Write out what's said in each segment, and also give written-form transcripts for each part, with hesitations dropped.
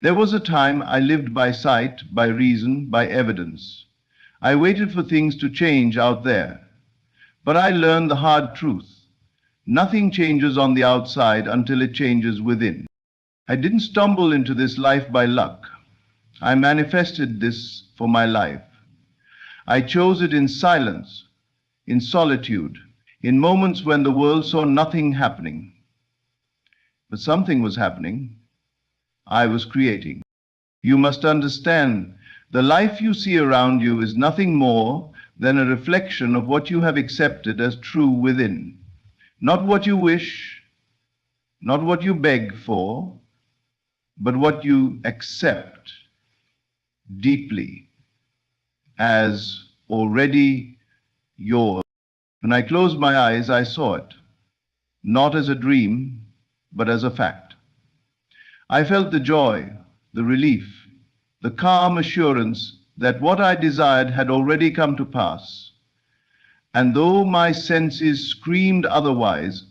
There was a time I lived by sight, by reason, by evidence. I waited for things to change out there. But I learned the hard truth. Nothing changes on the outside until it changes within. I didn't stumble into this life by luck. I manifested this for my life. I chose it in silence, in solitude, in moments when the world saw nothing happening. But something was happening. I was creating. You must understand, the life you see around you is nothing more than a reflection of what you have accepted as true within. Not what you wish, not what you beg for, but what you accept deeply as already yours. When I closed my eyes, I saw it, not as a dream, but as a fact. I felt the joy, the relief, the calm assurance that what I desired had already come to pass. And though my senses screamed otherwise,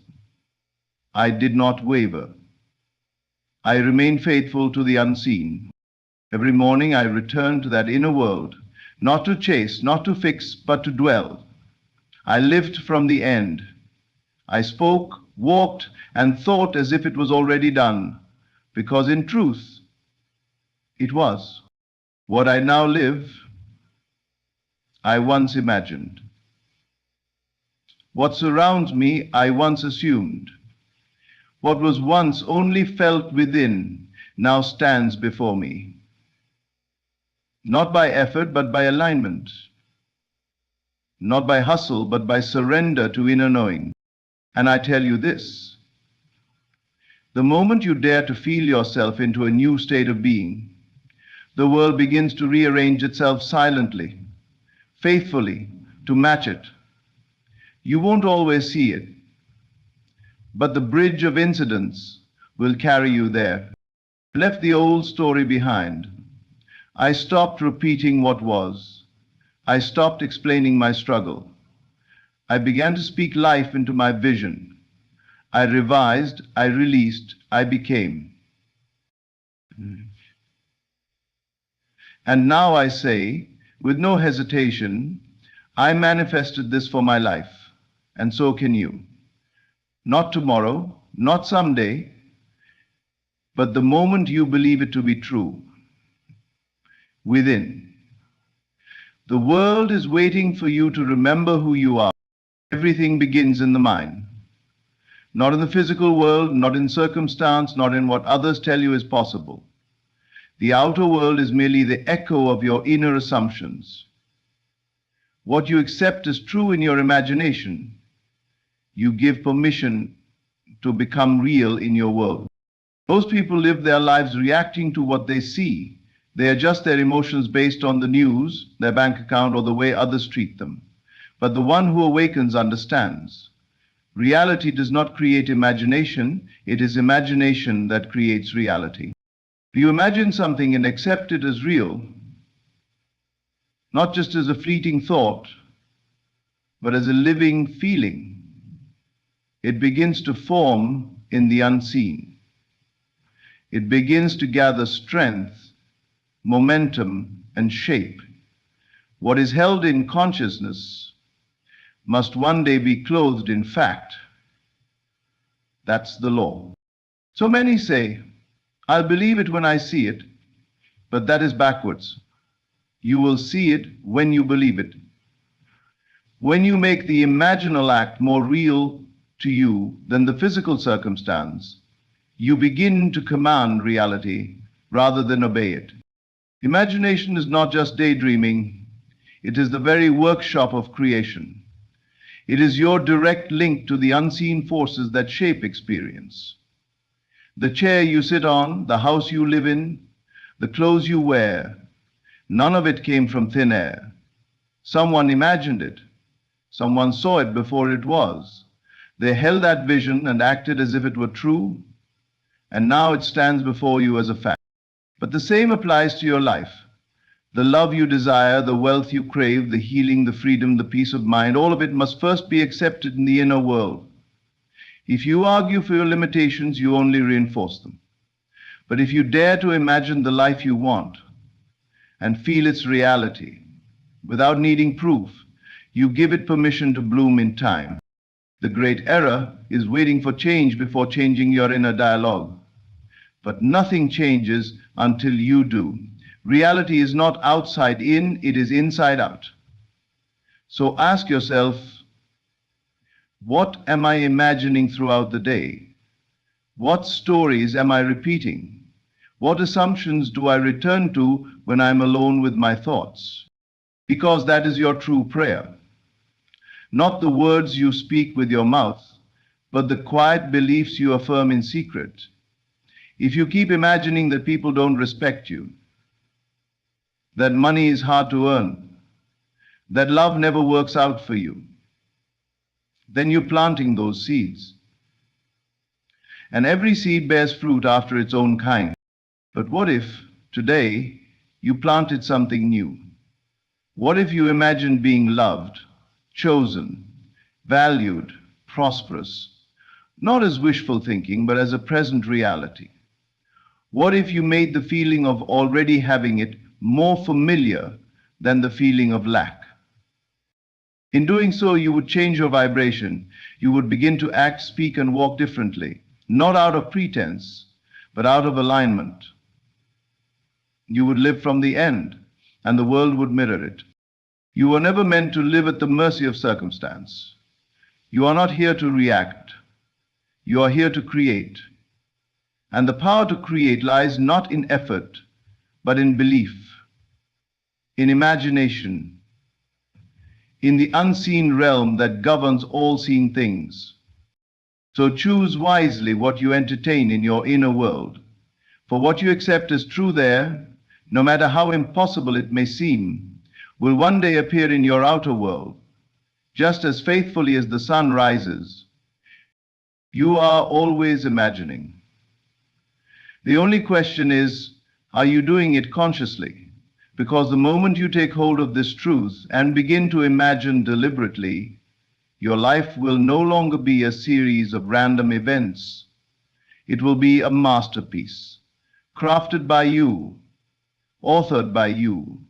I did not waver. I remained faithful to the unseen. Every morning I returned to that inner world, not to chase, not to fix, but to dwell. I lived from the end. I spoke, walked, and thought as if it was already done, because in truth, it was. What I now live, I once imagined. What surrounds me, I once assumed. What was once only felt within, now stands before me. Not by effort, but by alignment. Not by hustle, but by surrender to inner knowing. And I tell you this, the moment you dare to feel yourself into a new state of being, the world begins to rearrange itself silently, faithfully, to match it. You won't always see it, but the bridge of incidents will carry you there. I left the old story behind. I stopped repeating what was. I stopped explaining my struggle. I began to speak life into my vision. I revised, I released, I became. And now I say, with no hesitation, I manifested this for my life, and so can you. Not tomorrow, not someday, but the moment you believe it to be true. Within. The world is waiting for you to remember who you are. Everything begins in the mind. Not in the physical world, not in circumstance, not in what others tell you is possible. The outer world is merely the echo of your inner assumptions. What you accept as true in your imagination, you give permission to become real in your world. Most people live their lives reacting to what they see. They adjust their emotions based on the news, their bank account, or the way others treat them. But the one who awakens understands. Reality does not create imagination, it is imagination that creates reality. You imagine something and accept it as real, not just as a fleeting thought, but as a living feeling. It begins to form in the unseen. It begins to gather strength, momentum, and shape. What is held in consciousness must one day be clothed in fact. That's the law. So many say, I'll believe it when I see it, but that is backwards. You will see it when you believe it. When you make the imaginal act more real to you than the physical circumstance, you begin to command reality rather than obey it. Imagination is not just daydreaming, it is the very workshop of creation. It is your direct link to the unseen forces that shape experience. The chair you sit on, the house you live in, the clothes you wear, none of it came from thin air. Someone imagined it. Someone saw it before it was. They held that vision and acted as if it were true, and now it stands before you as a fact. But the same applies to your life. The love you desire, the wealth you crave, the healing, the freedom, the peace of mind, all of it must first be accepted in the inner world. If you argue for your limitations, you only reinforce them. But if you dare to imagine the life you want and feel its reality, without needing proof, you give it permission to bloom in time. The great error is waiting for change before changing your inner dialogue. But nothing changes until you do. Reality is not outside in, it is inside out. So ask yourself, what am I imagining throughout the day? What stories am I repeating? What assumptions do I return to when I'm alone with my thoughts? Because that is your true prayer. Not the words you speak with your mouth, but the quiet beliefs you affirm in secret. If you keep imagining that people don't respect you, that money is hard to earn, that love never works out for you, then you're planting those seeds. And every seed bears fruit after its own kind. But what if today you planted something new? What if you imagined being loved, chosen, valued, prosperous, not as wishful thinking, but as a present reality? What if you made the feeling of already having it more familiar than the feeling of lack? In doing so, you would change your vibration. You would begin to act, speak, and walk differently, not out of pretense, but out of alignment. You would live from the end, and the world would mirror it. You were never meant to live at the mercy of circumstance. You are not here to react. You are here to create. And the power to create lies not in effort, but in belief, in imagination, in the unseen realm that governs all seen things. So choose wisely what you entertain in your inner world, for what you accept as true there, no matter how impossible it may seem, will one day appear in your outer world, just as faithfully as the sun rises. You are always imagining. The only question is, are you doing it consciously? Because the moment you take hold of this truth and begin to imagine deliberately, your life will no longer be a series of random events. It will be a masterpiece, crafted by you, authored by you,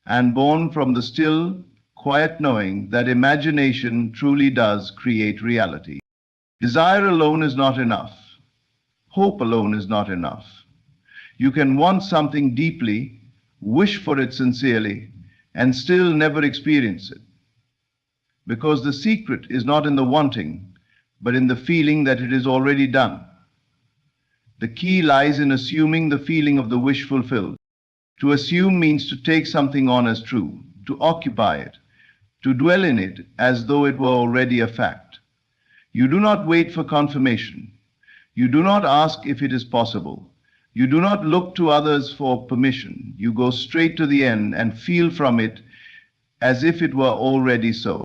and born from the still, quiet knowing that imagination truly does create reality. Desire alone is not enough. Hope alone is not enough. You can want something deeply, wish for it sincerely, and still never experience it. Because the secret is not in the wanting, but in the feeling that it is already done. The key lies in assuming the feeling of the wish fulfilled. To assume means to take something on as true, to occupy it, to dwell in it as though it were already a fact. You do not wait for confirmation. You do not ask if it is possible. You do not look to others for permission. You go straight to the end and feel from it as if it were already so.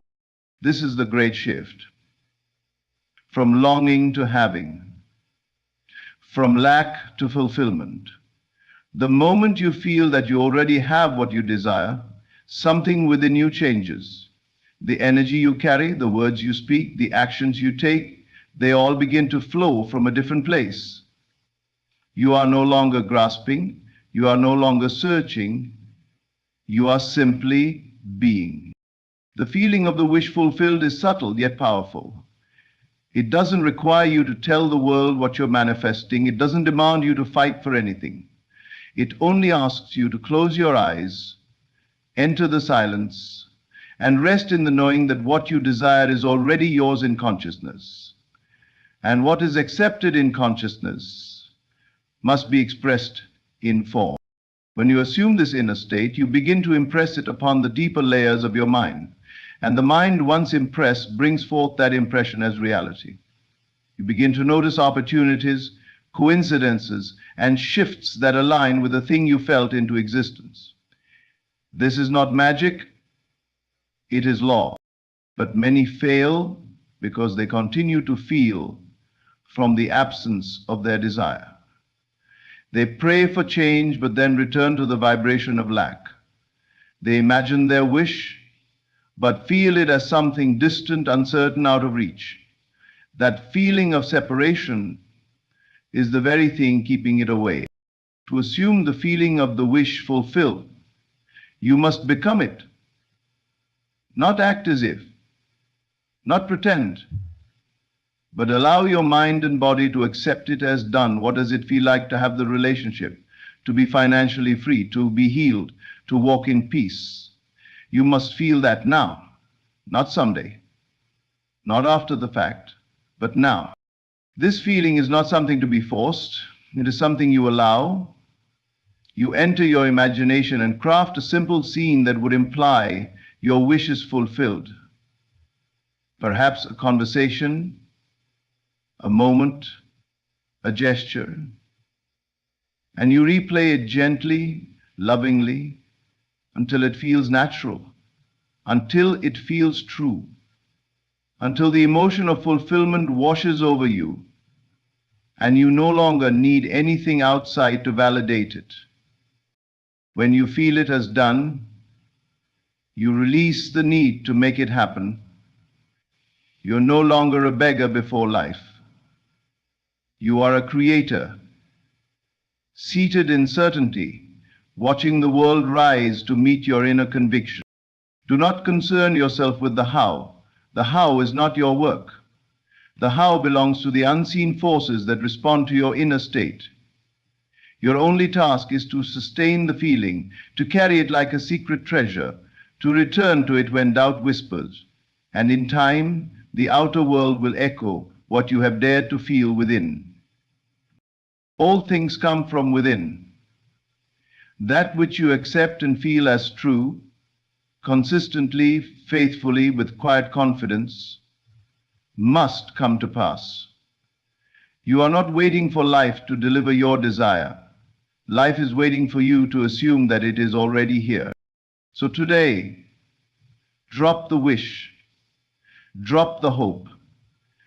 This is the great shift. From longing to having. From lack to fulfillment. The moment you feel that you already have what you desire, something within you changes. The energy you carry, the words you speak, the actions you take, they all begin to flow from a different place. You are no longer grasping, you are no longer searching, you are simply being. The feeling of the wish fulfilled is subtle yet powerful. It doesn't require you to tell the world what you're manifesting. It doesn't demand you to fight for anything. It only asks you to close your eyes, enter the silence, and rest in the knowing that what you desire is already yours in consciousness. And what is accepted in consciousness must be expressed in form. When you assume this inner state, you begin to impress it upon the deeper layers of your mind. And the mind, once impressed, brings forth that impression as reality. You begin to notice opportunities, coincidences, and shifts that align with the thing you felt into existence. This is not magic, it is law. But many fail because they continue to feel from the absence of their desire. They pray for change, but then return to the vibration of lack. They imagine their wish, but feel it as something distant, uncertain, out of reach. That feeling of separation is the very thing keeping it away. To assume the feeling of the wish fulfilled, you must become it. Not act as if, not pretend, but allow your mind and body to accept it as done. What does it feel like to have the relationship, to be financially free, to be healed, to walk in peace? You must feel that now, not someday, not after the fact, but now. This feeling is not something to be forced. It is something you allow. You enter your imagination and craft a simple scene that would imply your wish is fulfilled. Perhaps a conversation, a moment, a gesture, and you replay it gently, lovingly, until it feels natural, until it feels true, until the emotion of fulfillment washes over you, and you no longer need anything outside to validate it. When you feel it as done, you release the need to make it happen. You're no longer a beggar before life. You are a creator, seated in certainty, watching the world rise to meet your inner conviction. Do not concern yourself with the how. The how is not your work. The how belongs to the unseen forces that respond to your inner state. Your only task is to sustain the feeling, to carry it like a secret treasure, to return to it when doubt whispers, and in time, the outer world will echo what you have dared to feel within. All things come from within. That which you accept and feel as true, consistently, faithfully, with quiet confidence, must come to pass. You are not waiting for life to deliver your desire. Life is waiting for you to assume that it is already here. So today, drop the wish, drop the hope,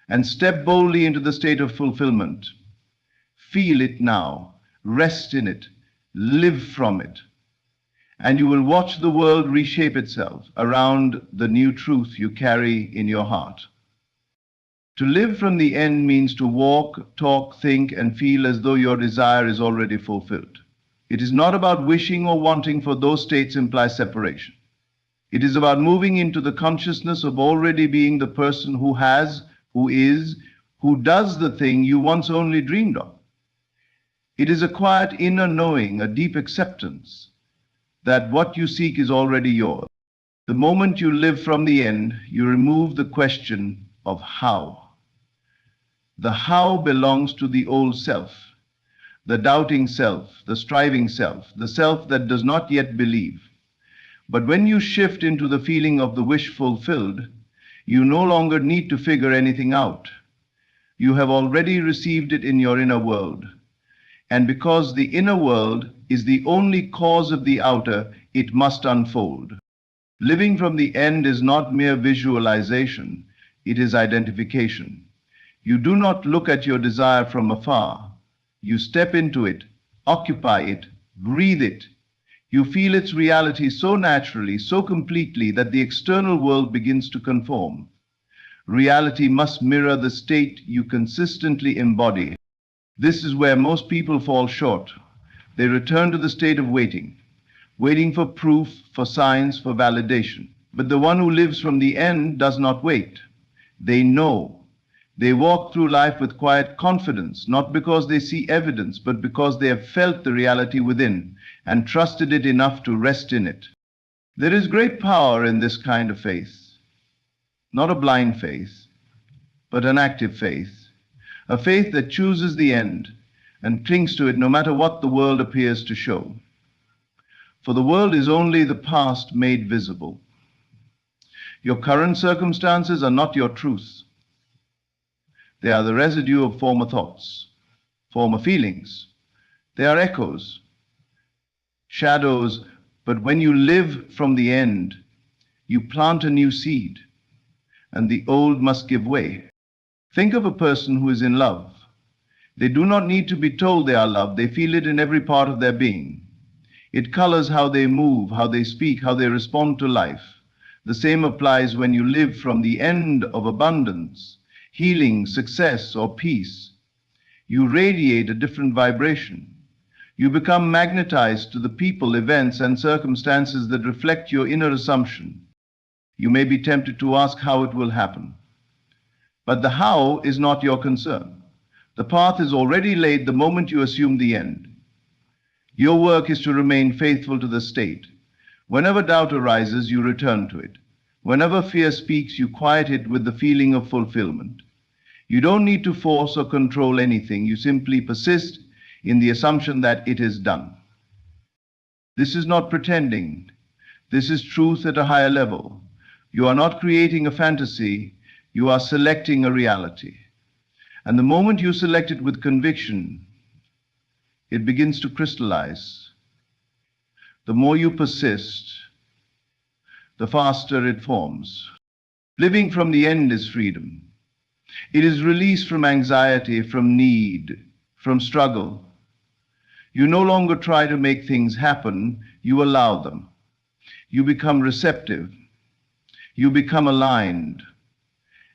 and step boldly into the state of fulfillment. Feel it now, rest in it, live from it, and you will watch the world reshape itself around the new truth you carry in your heart. To live from the end means to walk, talk, think, and feel as though your desire is already fulfilled. It is not about wishing or wanting, for those states imply separation. It is about moving into the consciousness of already being the person who has, who is, who does the thing you once only dreamed of. It is a quiet inner knowing, a deep acceptance that what you seek is already yours. The moment you live from the end, you remove the question of how. The how belongs to the old self, the doubting self, the striving self, the self that does not yet believe. But when you shift into the feeling of the wish fulfilled, you no longer need to figure anything out. You have already received it in your inner world. And because the inner world is the only cause of the outer, it must unfold. Living from the end is not mere visualization, it is identification. You do not look at your desire from afar. You step into it, occupy it, breathe it. You feel its reality so naturally, so completely, that the external world begins to conform. Reality must mirror the state you consistently embody. This is where most people fall short. They return to the state of waiting, waiting for proof, for signs, for validation. But the one who lives from the end does not wait. They know. They walk through life with quiet confidence, not because they see evidence, but because they have felt the reality within and trusted it enough to rest in it. There is great power in this kind of faith. Not a blind faith, but an active faith. A faith that chooses the end and clings to it no matter what the world appears to show. For the world is only the past made visible. Your current circumstances are not your truth. They are the residue of former thoughts, former feelings. They are echoes, shadows, but when you live from the end, you plant a new seed, and the old must give way. Think of a person who is in love. They do not need to be told they are loved. They feel it in every part of their being. It colors how they move, how they speak, how they respond to life. The same applies when you live from the end of abundance, healing, success, or peace. You radiate a different vibration. You become magnetized to the people, events, and circumstances that reflect your inner assumption. You may be tempted to ask how it will happen. But the how is not your concern. The path is already laid the moment you assume the end. Your work is to remain faithful to the state. Whenever doubt arises, you return to it. Whenever fear speaks, you quiet it with the feeling of fulfillment. You don't need to force or control anything. You simply persist in the assumption that it is done. This is not pretending. This is truth at a higher level. You are not creating a fantasy. You are selecting a reality. And the moment you select it with conviction, it begins to crystallize. The more you persist, the faster it forms. Living from the end is freedom. It is release from anxiety, from need, from struggle. You no longer try to make things happen, you allow them. You become receptive. You become aligned.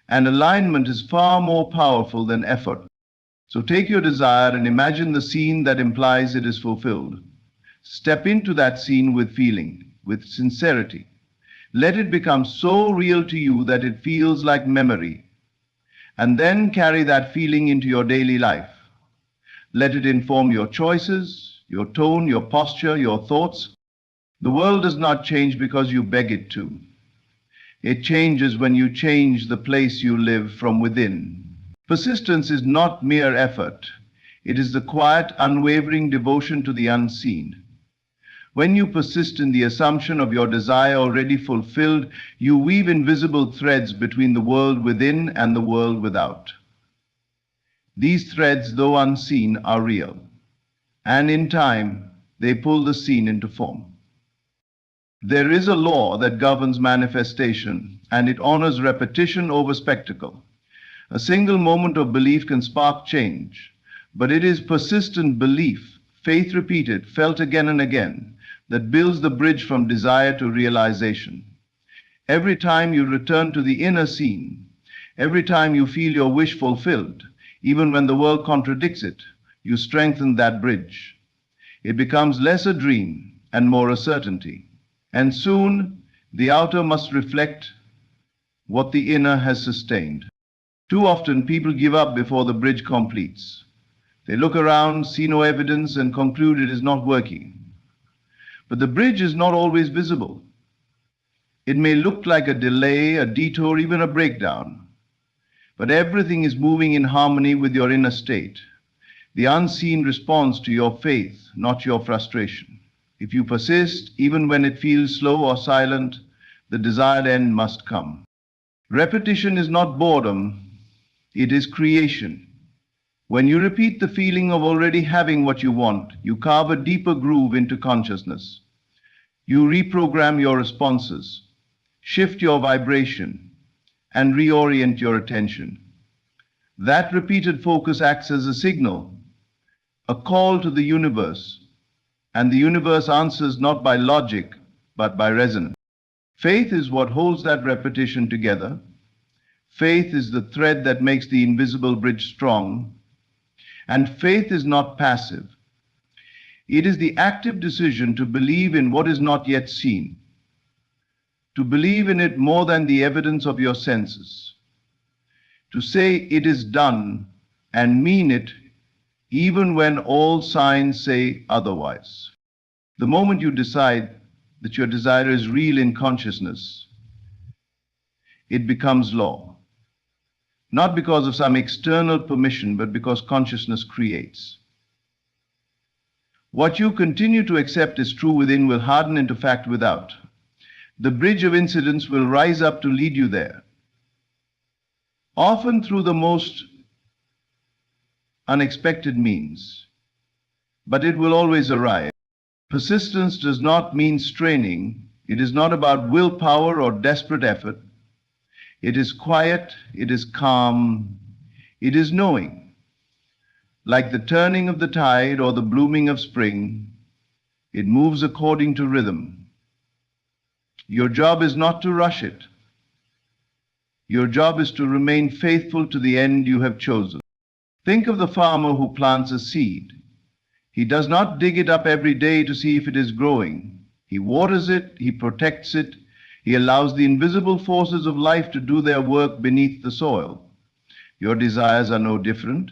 And alignment is far more powerful than effort. So take your desire and imagine the scene that implies it is fulfilled. Step into that scene with feeling, with sincerity. Let it become so real to you that it feels like memory. And then carry that feeling into your daily life. Let it inform your choices, your tone, your posture, your thoughts. The world does not change because you beg it to. It changes when you change the place you live from within. Persistence is not mere effort. It is the quiet, unwavering devotion to the unseen. When you persist in the assumption of your desire already fulfilled, you weave invisible threads between the world within and the world without. These threads, though unseen, are real, and in time, they pull the scene into form. There is a law that governs manifestation, and it honors repetition over spectacle. A single moment of belief can spark change, but it is persistent belief, faith repeated, felt again and again, that builds the bridge from desire to realization. Every time you return to the inner scene, every time you feel your wish fulfilled, even when the world contradicts it, you strengthen that bridge. It becomes less a dream and more a certainty. And soon, the outer must reflect what the inner has sustained. Too often, people give up before the bridge completes. They look around, see no evidence, and conclude it is not working. But the bridge is not always visible. It may look like a delay, a detour, even a breakdown. But everything is moving in harmony with your inner state. The unseen responds to your faith, not your frustration. If you persist, even when it feels slow or silent, the desired end must come. Repetition is not boredom, it is creation. When you repeat the feeling of already having what you want, you carve a deeper groove into consciousness. You reprogram your responses, shift your vibration, and reorient your attention. That repeated focus acts as a signal, a call to the universe, and the universe answers not by logic, but by resonance. Faith is what holds that repetition together. Faith is the thread that makes the invisible bridge strong. And faith is not passive. It is the active decision to believe in what is not yet seen, to believe in it more than the evidence of your senses, to say it is done and mean it even when all signs say otherwise. The moment you decide that your desire is real in consciousness, it becomes law. Not because of some external permission, but because consciousness creates. What you continue to accept as true within will harden into fact without. The bridge of incidents will rise up to lead you there, often through the most unexpected means, but it will always arrive. Persistence does not mean straining. It is not about willpower or desperate effort. It is quiet, it is calm, it is knowing. Like the turning of the tide or the blooming of spring, it moves according to rhythm. Your job is not to rush it. Your job is to remain faithful to the end you have chosen. Think of the farmer who plants a seed. He does not dig it up every day to see if it is growing. He waters it, he protects it, he allows the invisible forces of life to do their work beneath the soil. Your desires are no different.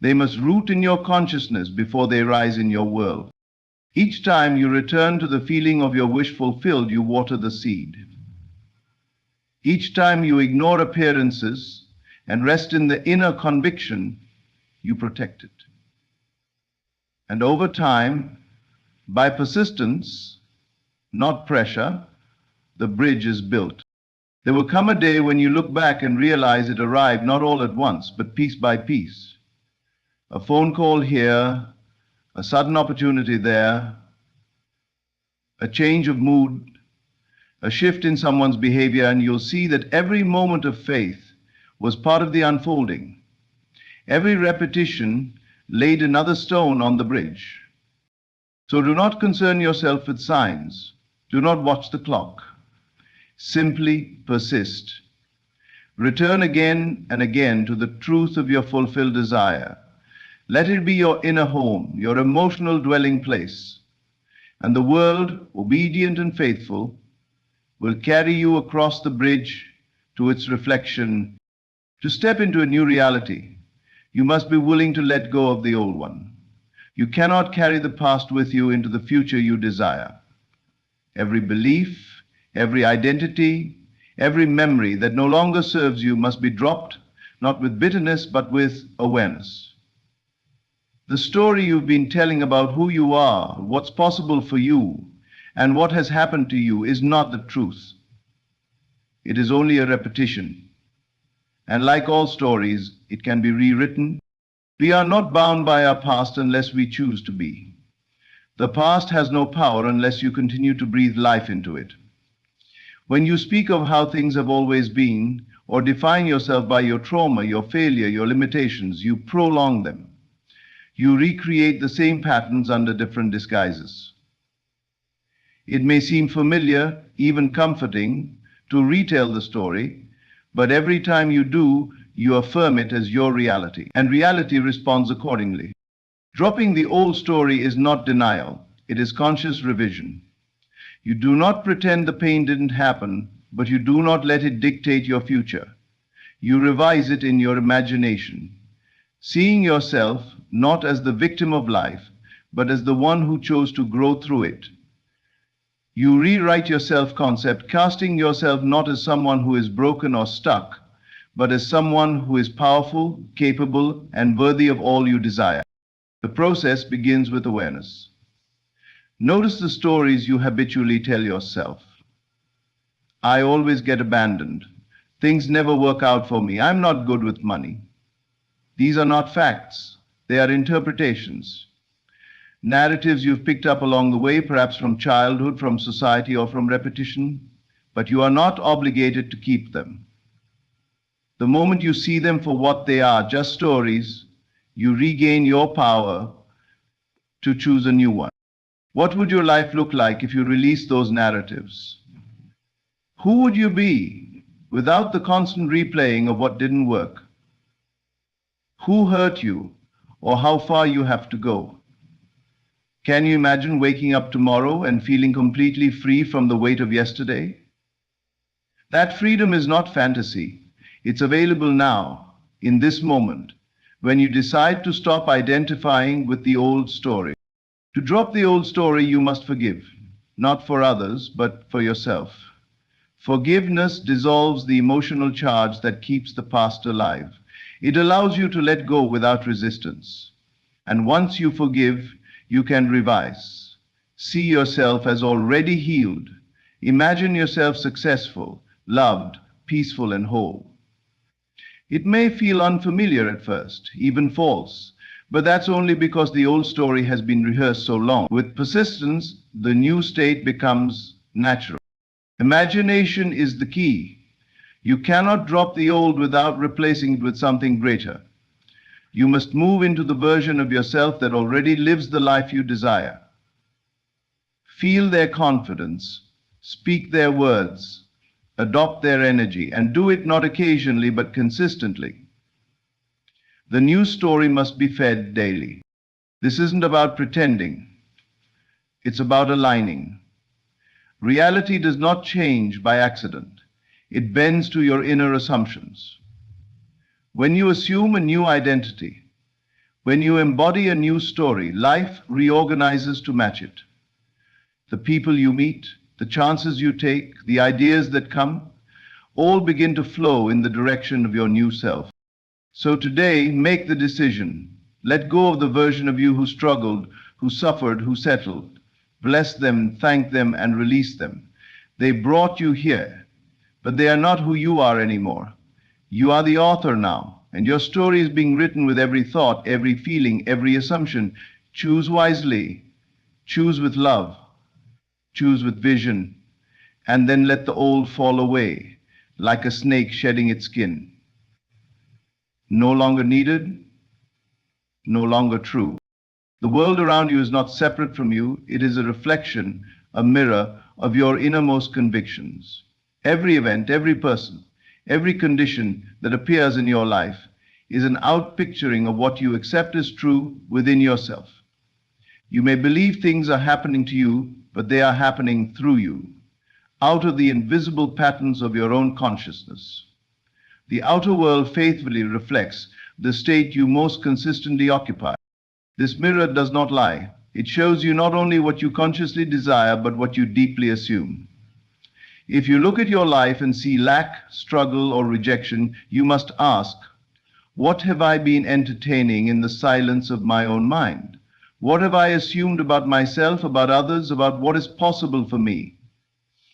They must root in your consciousness before they rise in your world. Each time you return to the feeling of your wish fulfilled, you water the seed. Each time you ignore appearances and rest in the inner conviction, you protect it. And over time, by persistence, not pressure, the bridge is built. There will come a day when you look back and realize it arrived not all at once, but piece by piece. A phone call here, a sudden opportunity there, a change of mood, a shift in someone's behavior, and you'll see that every moment of faith was part of the unfolding. Every repetition laid another stone on the bridge. So do not concern yourself with signs. Do not watch the clock. Simply persist. Return again and again to the truth of your fulfilled desire. Let it be your inner home, your emotional dwelling place. And the world, obedient and faithful, will carry you across the bridge to its reflection. To step into a new reality, you must be willing to let go of the old one. You cannot carry the past with you into the future you desire. Every belief, every identity, every memory that no longer serves you must be dropped, not with bitterness, but with awareness. The story you've been telling about who you are, what's possible for you, and what has happened to you is not the truth. It is only a repetition. And like all stories, it can be rewritten. We are not bound by our past unless we choose to be. The past has no power unless you continue to breathe life into it. When you speak of how things have always been, or define yourself by your trauma, your failure, your limitations, you prolong them. You recreate the same patterns under different disguises. It may seem familiar, even comforting, to retell the story, but every time you do, you affirm it as your reality, and reality responds accordingly. Dropping the old story is not denial, it is conscious revision. You do not pretend the pain didn't happen, but you do not let it dictate your future. You revise it in your imagination, seeing yourself not as the victim of life, but as the one who chose to grow through it. You rewrite your self-concept, casting yourself not as someone who is broken or stuck, but as someone who is powerful, capable, and worthy of all you desire. The process begins with awareness. Notice the stories you habitually tell yourself. I always get abandoned. Things never work out for me. I'm not good with money. These are not facts. They are interpretations. Narratives you've picked up along the way, perhaps from childhood, from society, or from repetition, but you are not obligated to keep them. The moment you see them for what they are, just stories, you regain your power to choose a new one. What would your life look like if you released those narratives? Who would you be without the constant replaying of what didn't work? Who hurt you, or how far you have to go? Can you imagine waking up tomorrow and feeling completely free from the weight of yesterday? That freedom is not fantasy. It's available now, in this moment, when you decide to stop identifying with the old story. To drop the old story, you must forgive, not for others, but for yourself. Forgiveness dissolves the emotional charge that keeps the past alive. It allows you to let go without resistance. And once you forgive, you can revise. See yourself as already healed. Imagine yourself successful, loved, peaceful, and whole. It may feel unfamiliar at first, even false, but that's only because the old story has been rehearsed so long. With persistence, the new state becomes natural. Imagination is the key. You cannot drop the old without replacing it with something greater. You must move into the version of yourself that already lives the life you desire. Feel their confidence, speak their words, adopt their energy, and do it not occasionally but consistently. The new story must be fed daily. This isn't about pretending. It's about aligning. Reality does not change by accident. It bends to your inner assumptions. When you assume a new identity, when you embody a new story, life reorganizes to match it. The people you meet, the chances you take, the ideas that come, all begin to flow in the direction of your new self. So today, make the decision. Let go of the version of you who struggled, who suffered, who settled. Bless them, thank them, and release them. They brought you here, but they are not who you are anymore. You are the author now, and your story is being written with every thought, every feeling, every assumption. Choose wisely, choose with love, choose with vision, and then let the old fall away, like a snake shedding its skin. No longer needed, no longer true. The world around you is not separate from you. It is a reflection, a mirror of your innermost convictions. Every event, every person, every condition that appears in your life is an outpicturing of what you accept as true within yourself. You may believe things are happening to you, but they are happening through you, out of the invisible patterns of your own consciousness. The outer world faithfully reflects the state you most consistently occupy. This mirror does not lie. It shows you not only what you consciously desire, but what you deeply assume. If you look at your life and see lack, struggle, or rejection, you must ask, what have I been entertaining in the silence of my own mind? What have I assumed about myself, about others, about what is possible for me?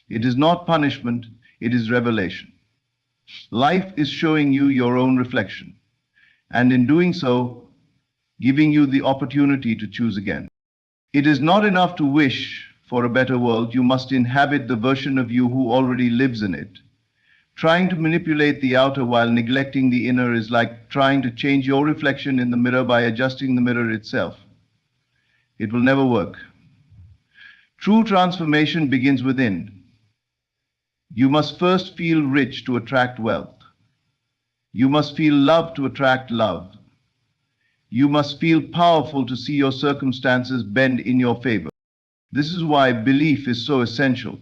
It is not punishment, it is revelation. Life is showing you your own reflection, and in doing so, giving you the opportunity to choose again. It is not enough to wish for a better world. You must inhabit the version of you who already lives in it. Trying to manipulate the outer while neglecting the inner is like trying to change your reflection in the mirror by adjusting the mirror itself. It will never work. True transformation begins within. You must first feel rich to attract wealth. You must feel love to attract love. You must feel powerful to see your circumstances bend in your favor. This is why belief is so essential.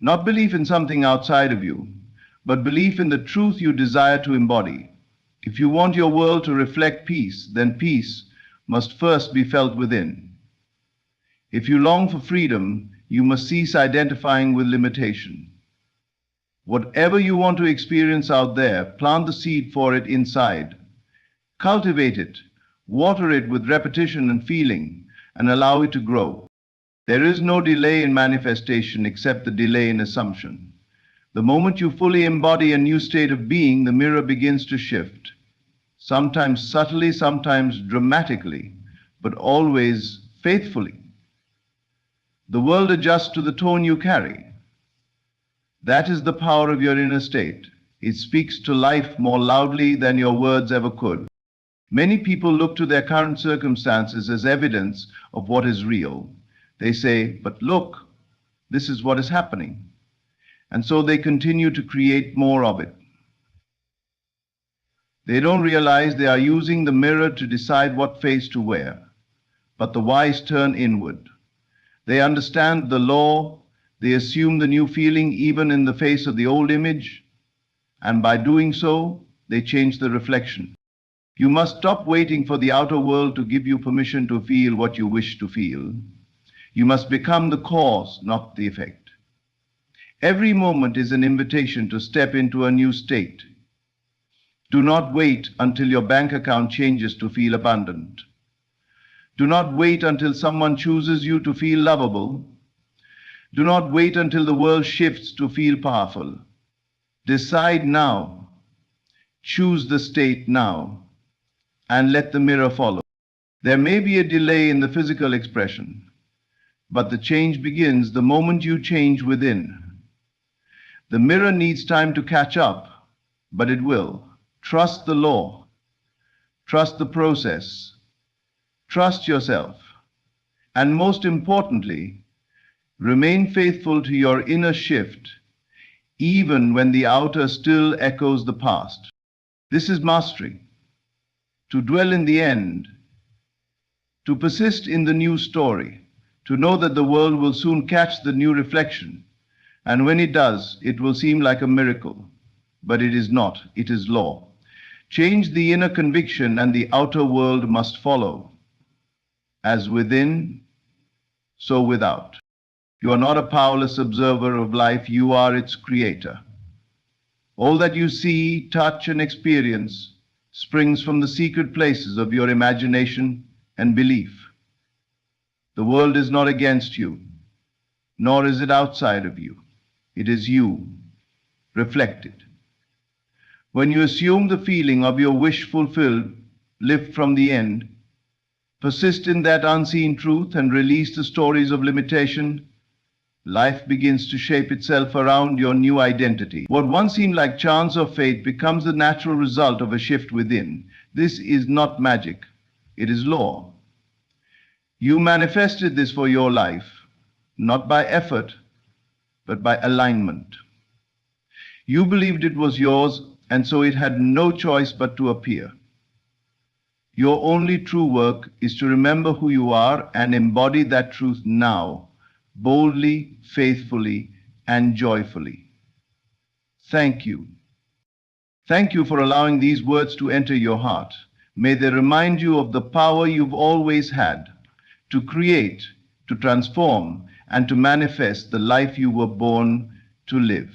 Not belief in something outside of you, but belief in the truth you desire to embody. If you want your world to reflect peace, then peace must first be felt within. If you long for freedom, you must cease identifying with limitation. Whatever you want to experience out there, plant the seed for it inside. Cultivate it, water it with repetition and feeling, and allow it to grow. There is no delay in manifestation except the delay in assumption. The moment you fully embody a new state of being, the mirror begins to shift. Sometimes subtly, sometimes dramatically, but always faithfully. The world adjusts to the tone you carry. That is the power of your inner state. It speaks to life more loudly than your words ever could. Many people look to their current circumstances as evidence of what is real. They say, but look, this is what is happening. And so they continue to create more of it. They don't realize they are using the mirror to decide what face to wear. But the wise turn inward. They understand the law. They assume the new feeling even in the face of the old image. And by doing so, they change the reflection. You must stop waiting for the outer world to give you permission to feel what you wish to feel. You must become the cause, not the effect. Every moment is an invitation to step into a new state. Do not wait until your bank account changes to feel abundant. Do not wait until someone chooses you to feel lovable. Do not wait until the world shifts to feel powerful. Decide now. Choose the state now. And let the mirror follow. There may be a delay in the physical expression, but the change begins the moment you change within. The mirror needs time to catch up, but it will. Trust the law. Trust the process. Trust yourself. And most importantly, remain faithful to your inner shift, even when the outer still echoes the past. This is mastery. to dwell in the end, to persist in the new story, to know that the world will soon catch the new reflection, and when it does, it will seem like a miracle. But it is not, it is law. Change the inner conviction and the outer world must follow. As within, so without. You are not a powerless observer of life, you are its creator. All that you see, touch, and experience springs from the secret places of your imagination and belief. The world is not against you, nor is it outside of you. It is you, reflected. When you assume the feeling of your wish fulfilled, lift from the end, persist in that unseen truth and release the stories of limitation, life begins to shape itself around your new identity. What once seemed like chance or fate becomes the natural result of a shift within. This is not magic, it is law. You manifested this for your life, not by effort, but by alignment. You believed it was yours, and so it had no choice but to appear. Your only true work is to remember who you are and embody that truth now, boldly, faithfully, and joyfully. Thank you. Thank you for allowing these words to enter your heart. May they remind you of the power you've always had to create, to transform, and to manifest the life you were born to live.